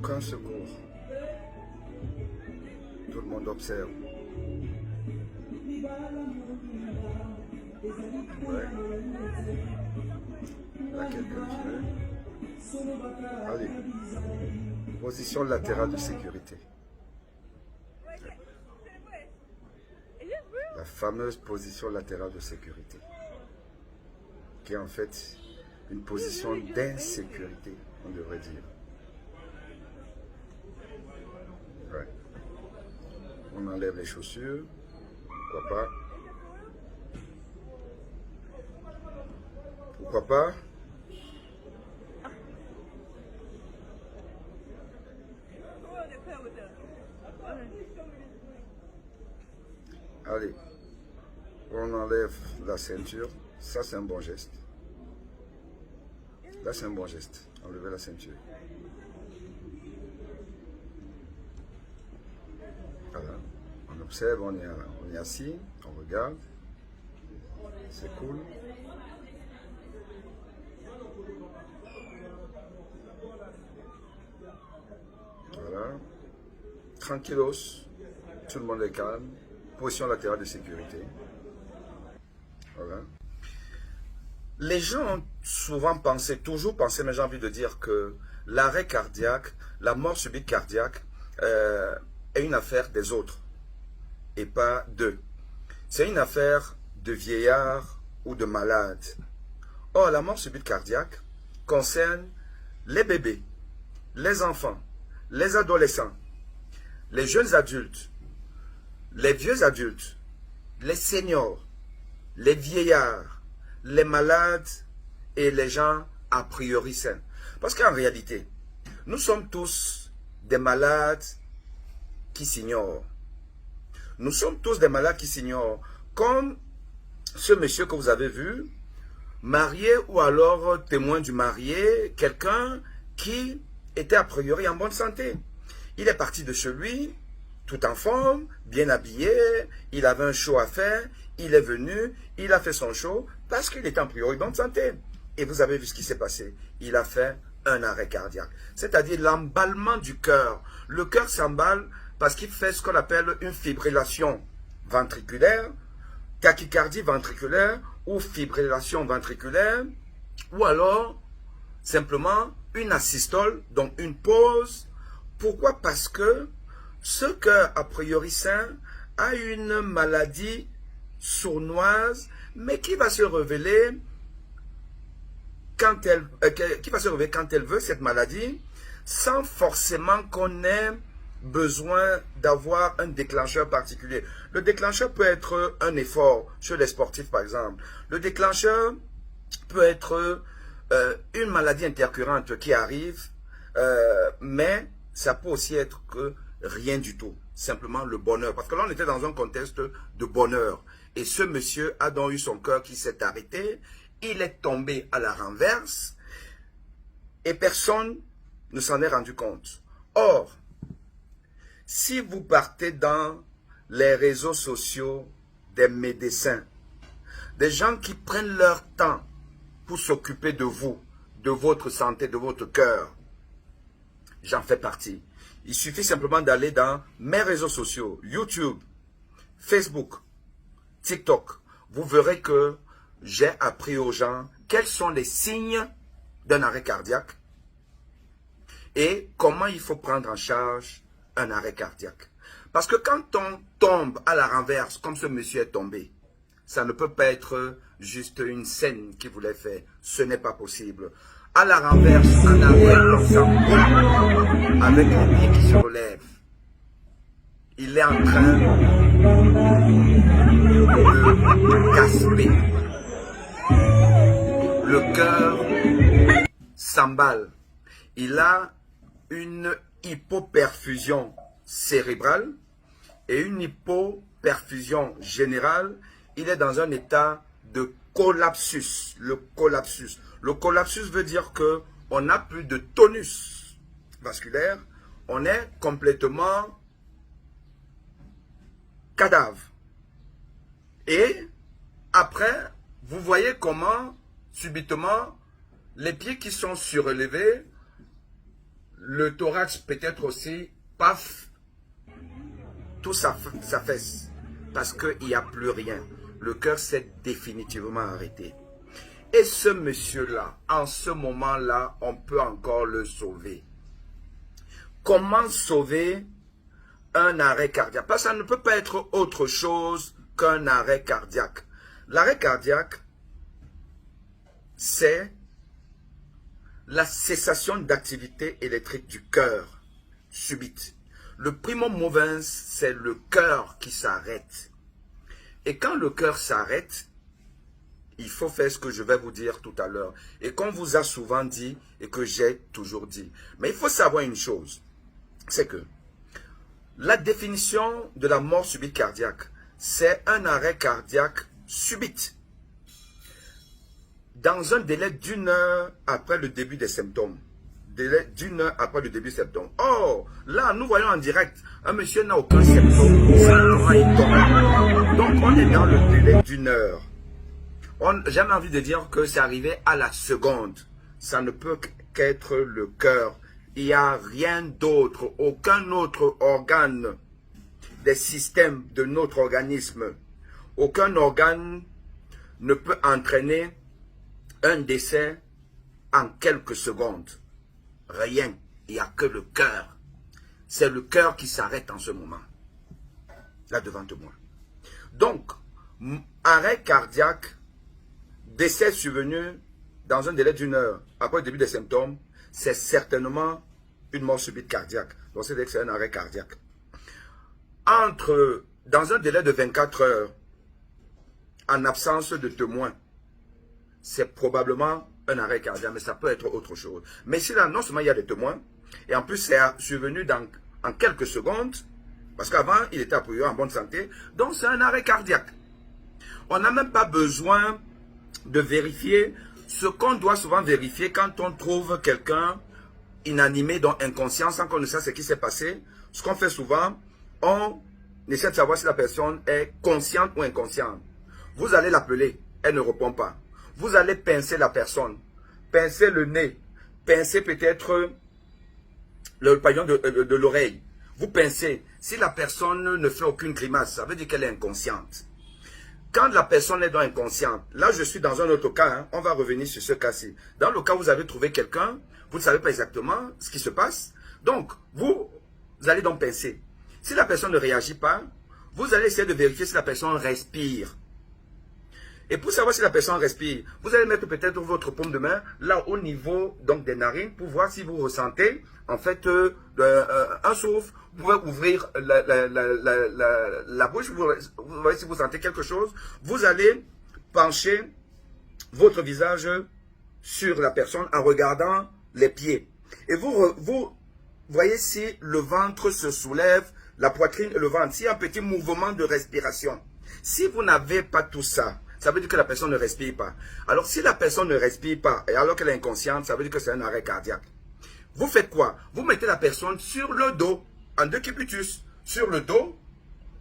Aucun secours. Tout le monde observe. Ouais. Là, quelqu'un qui veut. Allez. Position latérale de sécurité. La fameuse position latérale de sécurité. Qui est en fait une position d'insécurité, on devrait dire. Ouais. On enlève les chaussures, pourquoi pas. Pourquoi pas. Allez, on enlève la ceinture, ça c'est un bon geste. Là c'est un bon geste, enlever la ceinture. Voilà, on observe, on est assis, on regarde, c'est cool. Voilà, tranquillos, tout le monde est calme, position latérale de sécurité. Voilà. Les gens ont souvent pensé, toujours pensé, mais j'ai envie de dire que l'arrêt cardiaque, la mort subite cardiaque, est une affaire des autres et pas d'eux. C'est une affaire de vieillards ou de malades. Or, la mort subite cardiaque concerne les bébés, les enfants, les adolescents, les jeunes adultes, les vieux adultes, les seniors, les vieillards, les malades et les gens a priori sains. Parce qu'en réalité, nous sommes tous des malades qui s'ignorent. Nous sommes tous des malades qui s'ignorent. Comme ce monsieur que vous avez vu, marié ou alors témoin du marié, quelqu'un qui était a priori en bonne santé. Il est parti de chez lui, tout en forme, bien habillé, il avait un show à faire, il est venu, il a fait son show parce qu'il était en priori bonne santé. Et vous avez vu ce qui s'est passé. Il a fait un arrêt cardiaque. C'est-à-dire l'emballement du cœur. Le cœur s'emballe parce qu'il fait ce qu'on appelle une fibrillation ventriculaire, tachycardie ventriculaire ou fibrillation ventriculaire, ou alors simplement une asystole, donc une pause. Pourquoi? Parce que ce cœur a priori sain a une maladie sournoise, mais qui va se révéler quand elle veut, cette maladie, sans forcément qu'on ait besoin d'avoir un déclencheur particulier. Le déclencheur peut être un effort chez les sportifs, par exemple. Le déclencheur peut être une maladie intercurrente qui arrive, mais ça peut aussi être que rien du tout, simplement le bonheur. Parce que là, on était dans un contexte de bonheur. Et ce monsieur a donc eu son cœur qui s'est arrêté, il est tombé à la renverse, et personne ne s'en est rendu compte. Or, si vous partez dans les réseaux sociaux des médecins, des gens qui prennent leur temps pour s'occuper de vous, de votre santé, de votre cœur, j'en fais partie. Il suffit simplement d'aller dans mes réseaux sociaux, YouTube, Facebook, TikTok. Vous verrez que j'ai appris aux gens quels sont les signes d'un arrêt cardiaque et comment il faut prendre en charge un arrêt cardiaque. Parce que quand on tombe à la renverse, comme ce monsieur est tombé, ça ne peut pas être juste une scène qu'il voulait faire. Ce n'est pas possible. À la renverse, en arrière, comme ça, avec les pieds qui se relèvent. Il est en train de gaspé. Le cœur s'emballe. Il a une hypoperfusion cérébrale et une hypoperfusion générale. Il est dans un état de collapsus. Le collapsus. Le collapsus veut dire que on n'a plus de tonus vasculaire. On est complètement cadavre. Et après, vous voyez comment, subitement, les pieds qui sont surélevés, le thorax peut-être aussi, paf, tout s'affaisse. Parce qu'il n'y a plus rien. Le cœur s'est définitivement arrêté. Et ce monsieur-là, en ce moment-là, on peut encore le sauver. Comment sauver un arrêt cardiaque? Parce que ça ne peut pas être autre chose qu'un arrêt cardiaque. L'arrêt cardiaque, c'est la cessation d'activité électrique du cœur subite. Le primum movens, c'est le cœur qui s'arrête. Et quand le cœur s'arrête, il faut faire ce que je vais vous dire tout à l'heure. Et qu'on vous a souvent dit et que j'ai toujours dit. Mais il faut savoir une chose, c'est que la définition de la mort subite cardiaque, c'est un arrêt cardiaque subite. Dans un délai d'1 heure après le début des symptômes. Délai d'1 heure après le début des symptômes. Or, là, nous voyons en direct, un monsieur n'a aucun symptôme. Simplement, il tombe. Donc, on est dans le délai d'1 heure. J'ai envie de dire que c'est arrivé à la seconde. Ça ne peut qu'être le cœur. Il n'y a rien d'autre, aucun autre organe des systèmes de notre organisme. Aucun organe ne peut entraîner un décès en quelques secondes. Rien. Il n'y a que le cœur. C'est le cœur qui s'arrête en ce moment. Là devant moi. Donc, arrêt cardiaque, décès survenu dans un délai d'1 heure après le début des symptômes, c'est certainement une mort subite cardiaque. Donc, c'est un arrêt cardiaque. Dans un délai de 24 heures, en absence de témoins, c'est probablement un arrêt cardiaque, mais ça peut être autre chose. Mais si là, non seulement il y a des témoins, et en plus c'est survenu en quelques secondes, parce qu'avant, il était a priori en bonne santé, donc c'est un arrêt cardiaque. On n'a même pas besoin de vérifier ce qu'on doit souvent vérifier quand on trouve quelqu'un inanimé, donc inconscient, sans qu'on ne sache ce qui s'est passé. Ce qu'on fait souvent, on essaie de savoir si la personne est consciente ou inconsciente. Vous allez l'appeler, elle ne répond pas. Vous allez pincer la personne, pincer le nez, pincer peut-être le paillon de l'oreille. Vous pincez. Si la personne ne fait aucune grimace, ça veut dire qu'elle est inconsciente. Quand la personne est donc inconsciente, là je suis dans un autre cas, hein, on va revenir sur ce cas-ci. Dans le cas où vous avez trouvé quelqu'un, vous ne savez pas exactement ce qui se passe. Donc, vous allez donc pincer. Si la personne ne réagit pas, vous allez essayer de vérifier si la personne respire. Et pour savoir si la personne respire, vous allez mettre peut-être votre paume de main là au niveau donc des narines pour voir si vous ressentez en fait un souffle. Vous pouvez ouvrir la bouche, vous voyez si vous sentez quelque chose. Vous allez pencher votre visage sur la personne en regardant les pieds. Et vous voyez si le ventre se soulève, la poitrine et le ventre, s'il y a un petit mouvement de respiration. Si vous n'avez pas tout ça, ça veut dire que la personne ne respire pas. Alors, si la personne ne respire pas, et alors qu'elle est inconsciente, ça veut dire que c'est un arrêt cardiaque. Vous faites quoi? Vous mettez la personne sur le dos, en décubitus, sur le dos,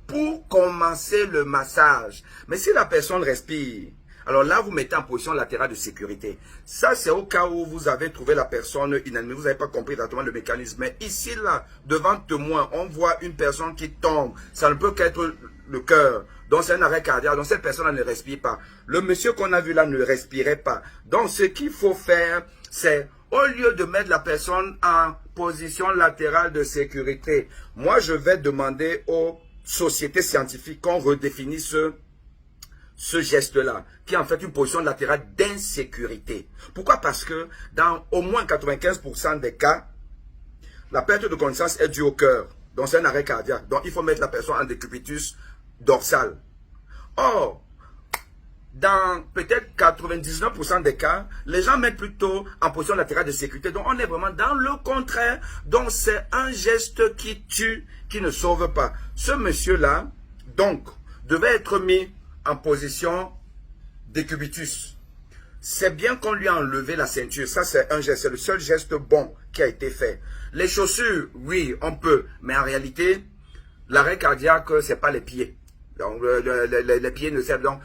pour commencer le massage. Mais si la personne respire, alors là, vous mettez en position latérale de sécurité. Ça, c'est au cas où vous avez trouvé la personne inanimée, vous n'avez pas compris exactement le mécanisme. Mais ici, là, devant témoin, on voit une personne qui tombe. Ça ne peut qu'être le cœur. Donc, c'est un arrêt cardiaque. Donc, cette personne ne respire pas. Le monsieur qu'on a vu là ne respirait pas. Donc, ce qu'il faut faire, c'est, au lieu de mettre la personne en position latérale de sécurité, moi, je vais demander aux sociétés scientifiques qu'on redéfinisse ce geste-là, qui est en fait une position latérale d'insécurité. Pourquoi? Parce que dans au moins 95% des cas, la perte de connaissance est due au cœur. Donc, c'est un arrêt cardiaque. Donc, il faut mettre la personne en décubitus dorsal. Or, dans peut-être 99% des cas, les gens mettent plutôt en position latérale de sécurité. Donc, on est vraiment dans le contraire. Donc, c'est un geste qui tue, qui ne sauve pas. Ce monsieur-là, donc, devait être mis en position décubitus. C'est bien qu'on lui a enlevé la ceinture. Ça, c'est un geste. C'est le seul geste bon qui a été fait. Les chaussures, oui, on peut. Mais en réalité, l'arrêt cardiaque, c'est pas les pieds. Donc, les pieds ne servent donc.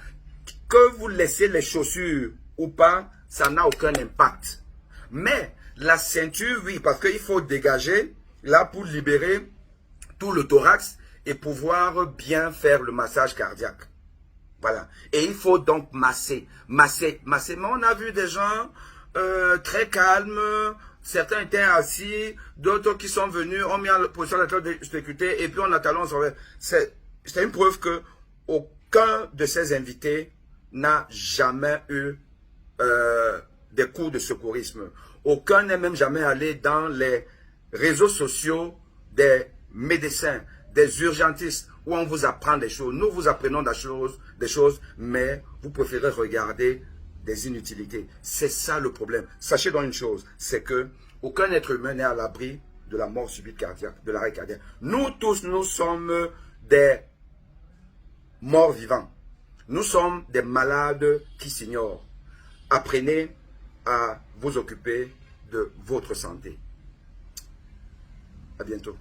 Que vous laissez les chaussures ou pas, ça n'a aucun impact. Mais la ceinture, oui, parce qu'il faut dégager, là, pour libérer tout le thorax et pouvoir bien faire le massage cardiaque. Voilà. Et il faut donc masser. Mais on a vu des gens très calmes. Certains étaient assis, d'autres qui sont venus, ont mis en position de sécurité et puis on attend, on s'en va. C'est une preuve que aucun de ces invités n'a jamais eu des cours de secourisme. Aucun n'est même jamais allé dans les réseaux sociaux des médecins, des urgentistes, où on vous apprend des choses. Nous vous apprenons des choses, mais vous préférez regarder des inutilités. C'est ça le problème. Sachez donc une chose, c'est que aucun être humain n'est à l'abri de la mort subite cardiaque, de l'arrêt cardiaque. Nous tous, nous sommes des morts vivants. Nous sommes des malades qui s'ignorent. Apprenez à vous occuper de votre santé. À bientôt.